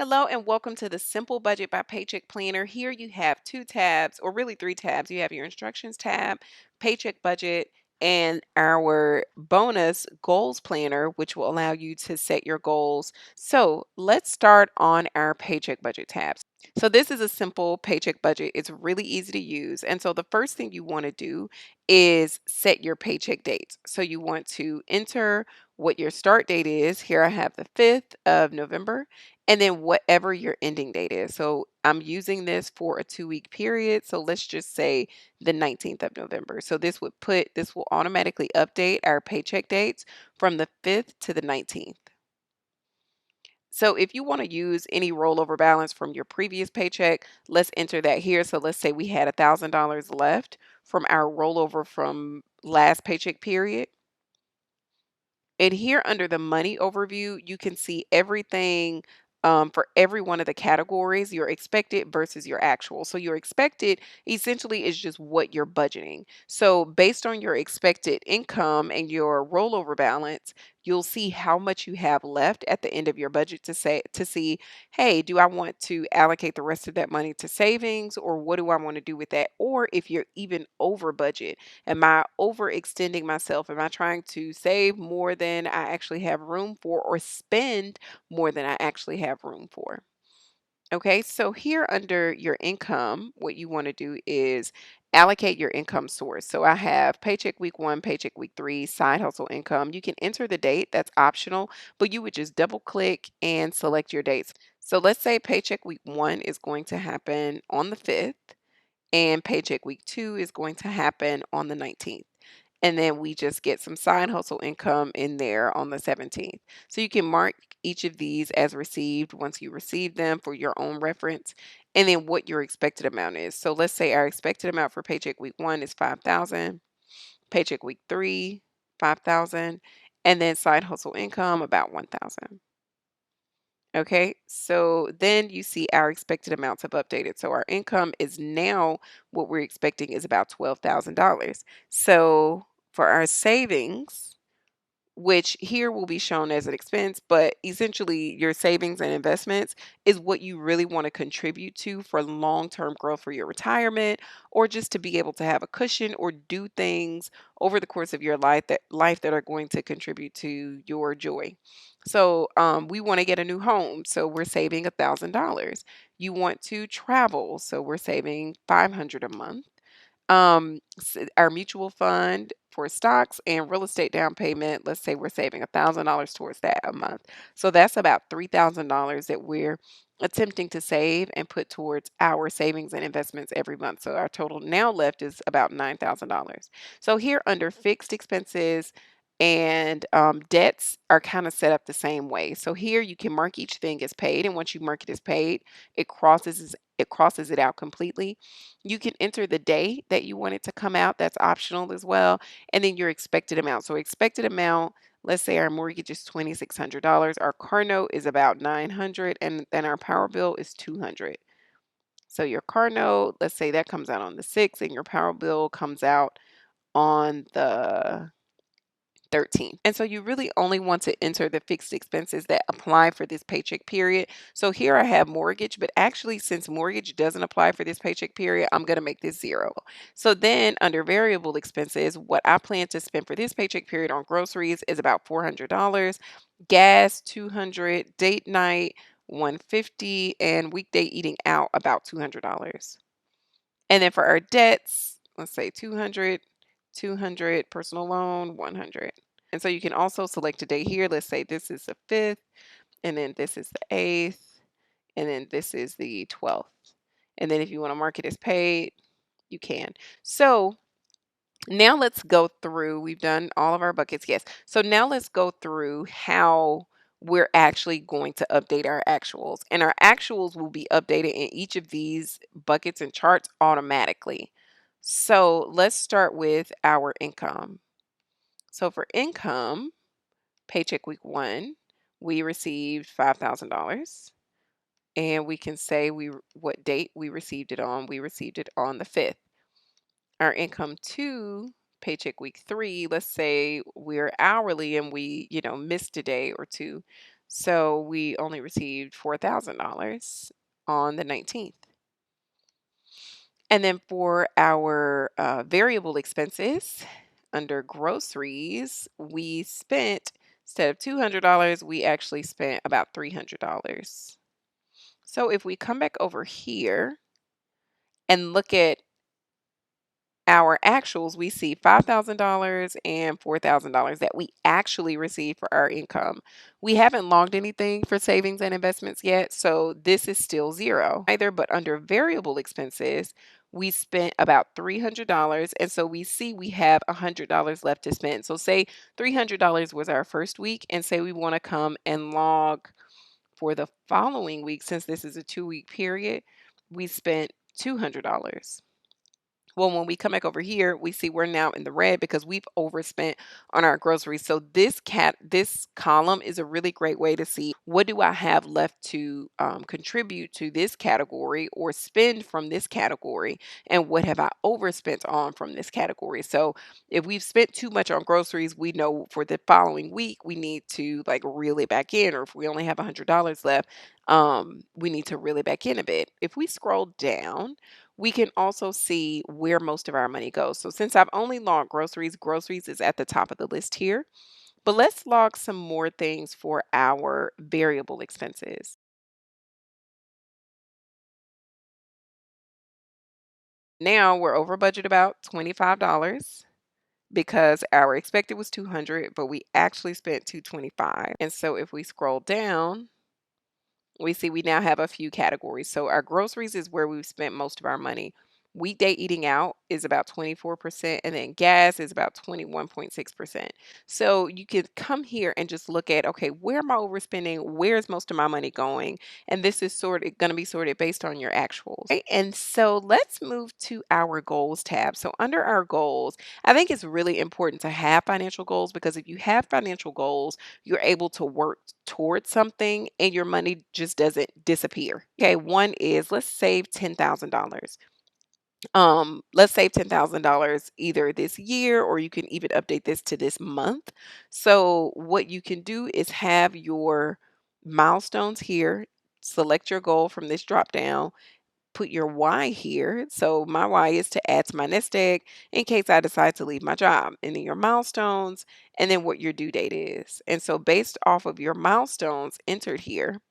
Hello and welcome to the Simple Budget by Paycheck Planner. Here you have two tabs, or really three tabs. You have your instructions tab, Paycheck Budget, and our bonus goals planner, which will allow you to set your goals. So let's start on our Paycheck Budget tabs. So this is a simple paycheck budget. It's really easy to use. And so the first thing you want to do is set your paycheck dates. So you want to enter what your start date is. Here I have the 5th of November and then whatever your ending date is. So I'm using this for a 2-week period. So let's just say the 19th of November. So this will automatically update our paycheck dates from the 5th to the 19th. So if you want to use any rollover balance from your previous paycheck, let's enter that here. So let's say we had $1,000 left from our rollover from last paycheck period. And here under the money overview, you can see everything for every one of the categories, your expected versus your actual. So your expected essentially is just what you're budgeting. So based on your expected income and your rollover balance, you'll see how much you have left at the end of your budget to see, hey, do I want to allocate the rest of that money to savings, or what do I want to do with that? Or if you're even over budget, am I overextending myself? Am I trying to save more than I actually have room for, or spend more than I actually have room for? Okay, so here under your income, what you want to do is allocate your income source. So I have paycheck week 1, paycheck week 3, side hustle income. You can enter the date, that's optional, but you would just double click and select your dates. So let's say paycheck week 1 is going to happen on the 5th and paycheck week 2 is going to happen on the 19th. And then we just get some side hustle income in there on the 17th. So you can mark each of these as received once you receive them for your own reference, and then what your expected amount is. So let's say our expected amount for paycheck week 1 is 5,000, paycheck week 3, 5,000, and then side hustle income about 1,000. Okay, so then you see our expected amounts have updated. So our income is now, what we're expecting is about $12,000. So for our savings, which here will be shown as an expense, but essentially your savings and investments is what you really want to contribute to for long-term growth for your retirement, or just to be able to have a cushion or do things over the course of your life that are going to contribute to your joy. So we want to get a new home, so we're saving $1,000. You want to travel, so we're saving 500 a month. Our mutual fund for stocks and real estate down payment, let's say we're saving $1,000 towards that a month. So that's about $3,000 that we're attempting to save and put towards our savings and investments every month. So our total now left is about $9,000. So here under fixed expenses and debts are kind of set up the same way. So here you can mark each thing as paid, and once you mark it as paid, it crosses it out completely. You can enter the day that you want it to come out. That's optional as well. And then your expected amount. So expected amount, let's say our mortgage is $2,600. Our car note is about 900, and then our power bill is 200. So your car note, let's say that comes out on the 6th, and your power bill comes out on the 13. And so you really only want to enter the fixed expenses that apply for this paycheck period. So here I have mortgage, but actually since mortgage doesn't apply for this paycheck period, I'm going to make this 0. So then under variable expenses, what I plan to spend for this paycheck period on groceries is about $400, gas 200, date night 150, and weekday eating out about $200. And then for our debts, let's say 200, 200, personal loan 100. And so you can also select a date here. Let's say this is the 5th, and then this is the 8th, and then this is the 12th. And then if you want to mark it as paid, you can. So now let's go through. We've done all of our buckets. Yes. So now let's go through how we're actually going to update our actuals. And our actuals will be updated in each of these buckets and charts automatically. So let's start with our income. So for income, paycheck week 1, we received $5,000. And we can say what date we received it on. We received it on the 5th. Our income 2, paycheck week 3, let's say we're hourly and we, missed a day or two. So we only received $4,000 on the 19th. And then for our variable expenses under groceries, we spent, instead of $200, we actually spent about $300. So if we come back over here and look at our actuals, we see $5,000 and $4,000 that we actually received for our income. We haven't logged anything for savings and investments yet, so this is still zero. Either, but under variable expenses, we spent about $300, and so we see we have $100 left to spend. So say $300 was our first week, and say we want to come and log for the following week, since this is a 2-week period, we spent $200. Well, when we come back over here, we see we're now in the red because we've overspent on our groceries. So this column is a really great way to see what do I have left to contribute to this category or spend from this category, and what have I overspent on from this category. So if we've spent too much on groceries, we know for the following week we need to like reel it back in, or if we only have $100 left, we need to reel it back in a bit. If we scroll down, we can also see where most of our money goes. So since I've only logged groceries, groceries is at the top of the list here. But let's log some more things for our variable expenses. Now we're over budget about $25 because our expected was 200, but we actually spent 225. And so if we scroll down, we see we now have a few categories. So our groceries is where we've spent most of our money. Weekday eating out is about 24%, and then gas is about 21.6%. So you can come here and just look at, okay, where am I overspending? Where's most of my money going? And this is sort of going to be sorted based on your actuals. Okay, and so let's move to our goals tab. So under our goals, I think it's really important to have financial goals, because if you have financial goals, you're able to work towards something and your money just doesn't disappear. Okay, one is let's save $10,000. Let's save $10,000 either this year, or you can even update this to this month. So what you can do is have your milestones here, select your goal from this drop down, put your why here. So my why is to add to my nest egg in case I decide to leave my job, and then your milestones, and then what your due date is. And so based off of your milestones entered here,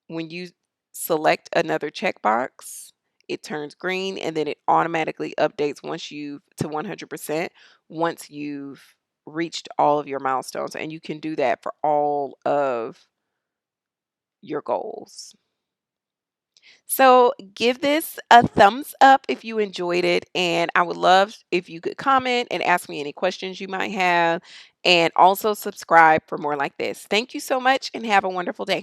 when you select another checkbox, it turns green, and then it automatically updates once you've to 100% once you've reached all of your milestones. And you can do that for all of your goals. So give this a thumbs up if you enjoyed it, and I would love if you could comment and ask me any questions you might have, and also subscribe for more like this. Thank you so much and have a wonderful day.